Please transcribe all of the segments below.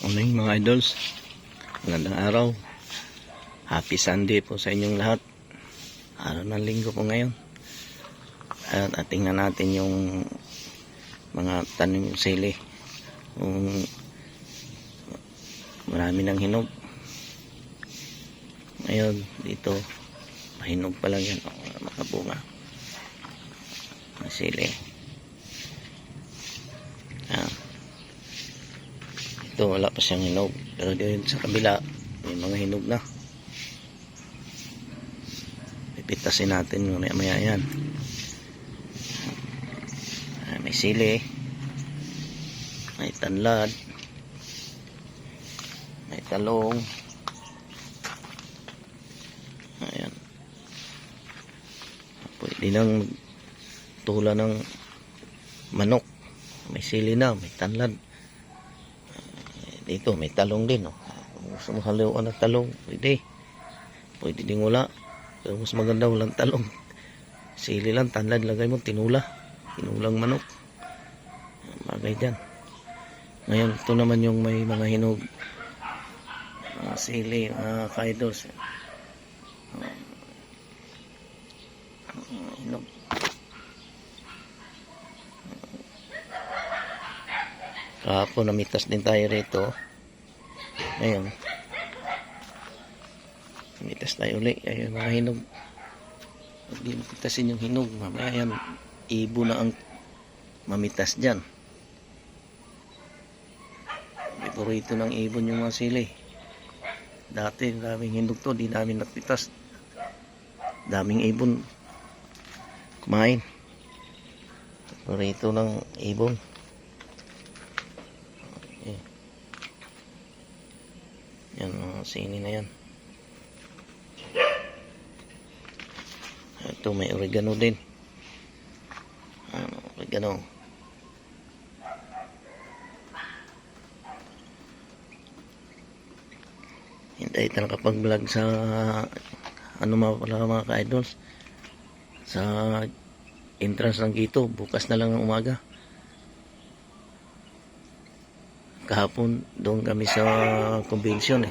Morning mga idols, magandang araw. Happy Sunday po sa inyong lahat. Araw ng linggo po ngayon. At tingnan natin yung mga tanim sili. Kung marami ng hinog. Ngayon dito mahinog pa lang yan, mga bunga ng sili. Ito wala pa siyang hinog, pero dito sa kabila may mga hinog na. Pipitasin natin maya yan. May sili, may tanlad, may talong. Ayan, pwede nang tula ng manok. May sili na, may tanlad. Dito may talong din, kung gusto mo haluan ng talong, pwede din wala. Pero mas maganda walang talong, sili lang, tanlad, lagay mo tinulang manok, bagay dyan. Ngayon ito naman yung may mga hinog, sili, ka-idols, hinog. Kahapon namitas din tayo rito. Ngayon namitas tayo ulit. Ayun mga hinog. Pag di mapitasin yung hinog, mamaya yan ibo na ang mamitas dyan. Paborito ng ibon yung mga sili. Dati daming hinog to, di namin napitas. Daming ibon kumain. Paborito ng ibon. Yan, sini na yan. Ito may oregano din. Oregano. Hindi tayo nakapag-vlog sa mga ka-idols, sa entrance ng Gito. Bukas na lang ng umaga. Kahapon doon kami sa convention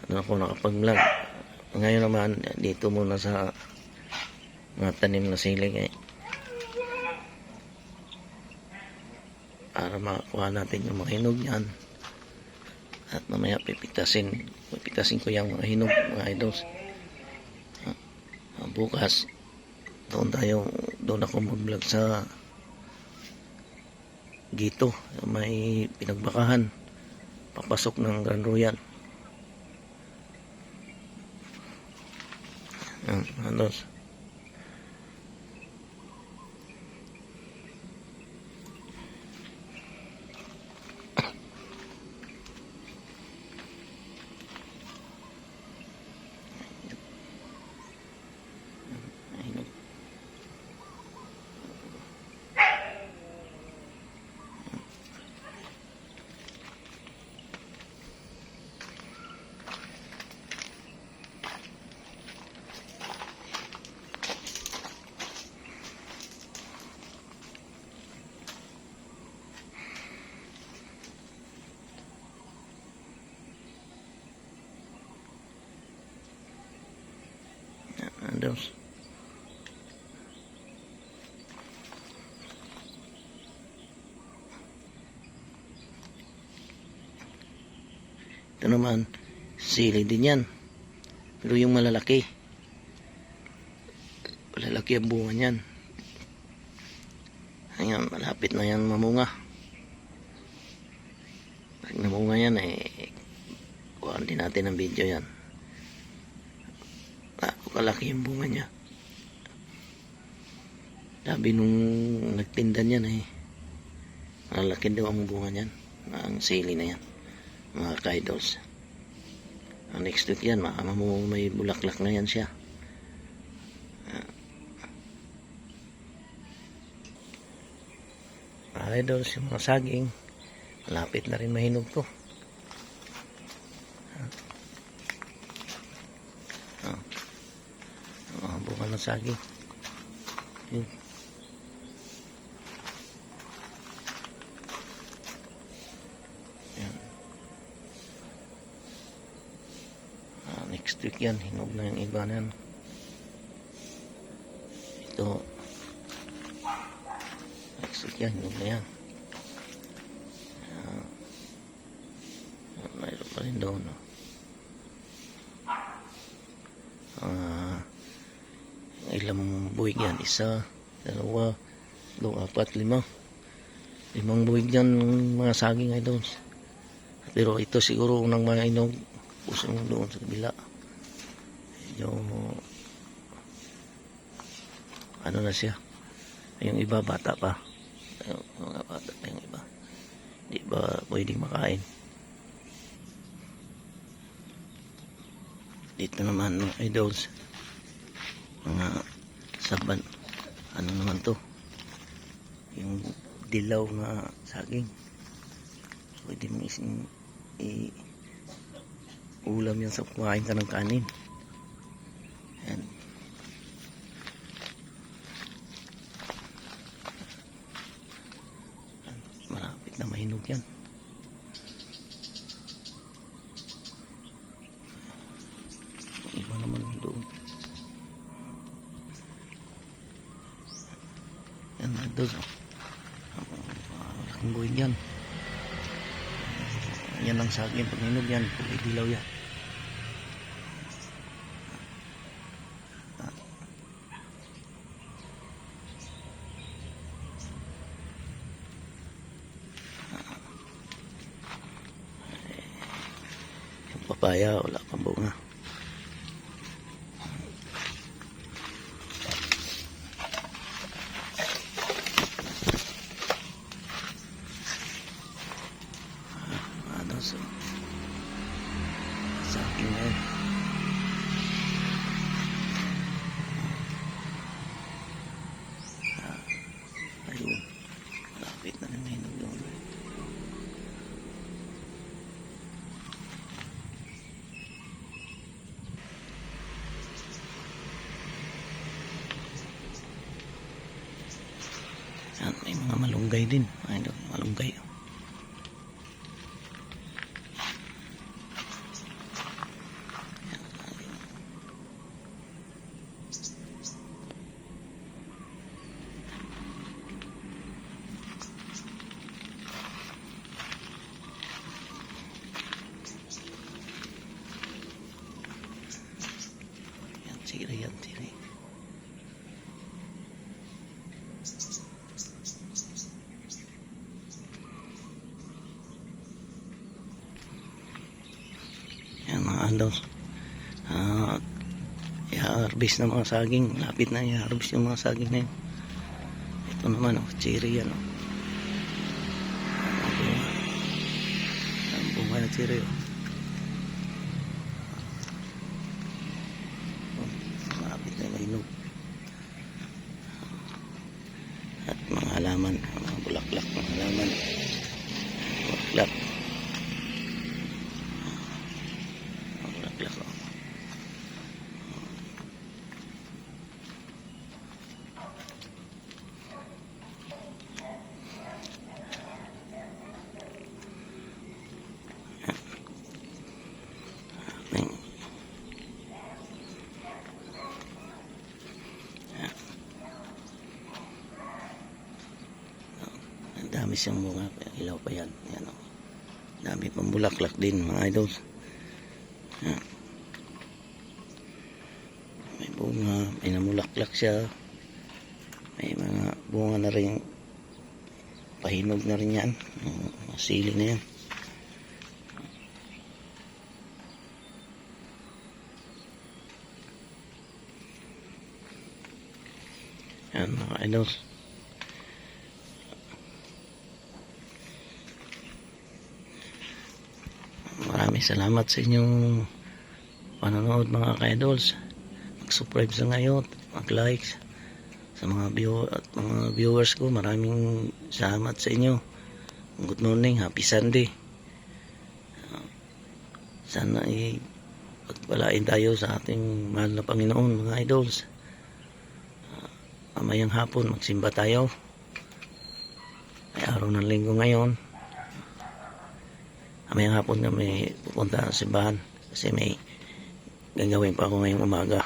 ako nakapag-vlog. Ngayon naman dito muna sa mga tanim na sili para makakuha natin yung mga hinog yan. At mamaya pipitasin ko yung mga hinog, mga idols. Bukas doon ako mag-vlog sa Gito, may pinagbakahan papasok ng Grand Royal. Idols, ito naman sili din yan, pero yung malalaki ang bunga niyan. Ayan, malapit na yan mamunga. Pag namunga yan kuhaan din natin ang video yan. Kalaki yung bunga niya. Sabi nung nagtinda niyan malaki daw ang bunga niyan, ang sili na yan, mga ka-idols. Next week yan may bulaklak na yan siya. Idols, yung mga saging malapit na rin mahinog to. Bunga ng saging. Yun. Yan. Next week yan, hinog na yung iba na yan. Ito, next week yan, hinog na yan. Mayroon pa rin doon. Ilang buwig yan? Isa, dalawa, 2, 4, 5. 5 buwig yan mga saging ay doon. Pero ito siguro unang mga inog. Pusong doon sa kabila. Yung ano na siya. Yung iba bata pa. Yung mga bata pa yung iba. Di ba pwedeng makain? Dito naman mga idols. Mga saban. Ano naman to? Yung dilaw na saging. Pwede mong ulam yan sa kumain ka ng kanin. Yan. Malapit na mahinog yan. Iba naman doon. Yan na doon. Ang buhay yan. Yan ang saging. Pag hinog yan, kulay dilaw yan. Yung papaya, wala pang bunga. So, saging na yun. Ayun, malapit na rin hinog yun. Yan, may mga malunggay din. Ayun, malunggay. Siri yan, siri. Yan mga andos. I-harvest na mga saging. Lapit na i-harvest yung mga saging na yun. Ito naman, siri yan. Ang bunga ng siri. Hinog. At mga halaman, mga bulaklak, mga halaman, bulaklak, bulaklak. Dami siyang bunga, ilaw pa yan. Yan, oh. Dami pang bulaklak din mga idol. Yan. May bunga, may namulaklak siya. May mga bunga na rin, pahinog na rin yan. Masili na yan. Yan mga idol. Maraming salamat sa inyong panonood mga ka-idols. Mag-subscribe sa ngayon, mag-like sa mga viewers ko. Maraming salamat sa inyo. Good morning, happy Sunday. Sana pagpalain tayo sa ating mahal na Panginoon mga idols. Mamayang hapon magsimba tayo. May araw ng linggo ngayon. Mamayang hapon kami pupunta sa simbahan kasi may gagawin pa ako ngayong umaga.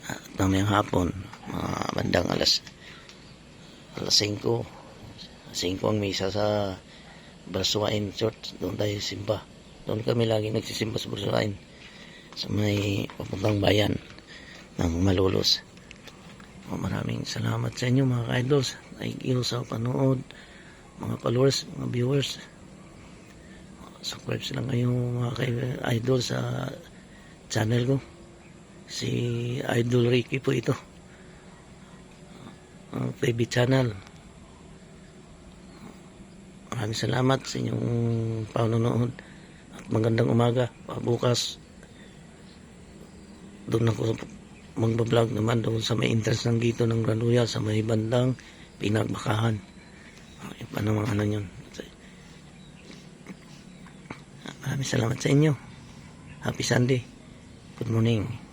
At mamayang hapon, mga bandang alas 5 ang misa sa Barsuain Church. Doon tayo simba. Doon kami lagi nagsisimba sa Barsuain, sa may papuntang bayan ng Malolos. Maraming salamat sa inyo mga ka-idols. Thank you sa panood, mga followers, mga viewers. Subscribe lang kayo mga ka-idol sa channel ko. Si Idol Ricky po ito, ang TV channel. Maraming salamat sa inyong panonood at magandang umaga. Bukas doon ako magbablog naman doon sa may entrance ng gito ng Granuya sa may bandang Pinagbakahan. Paano mga ano yun. Maraming salamat sa inyo. Happy Sunday. Good morning.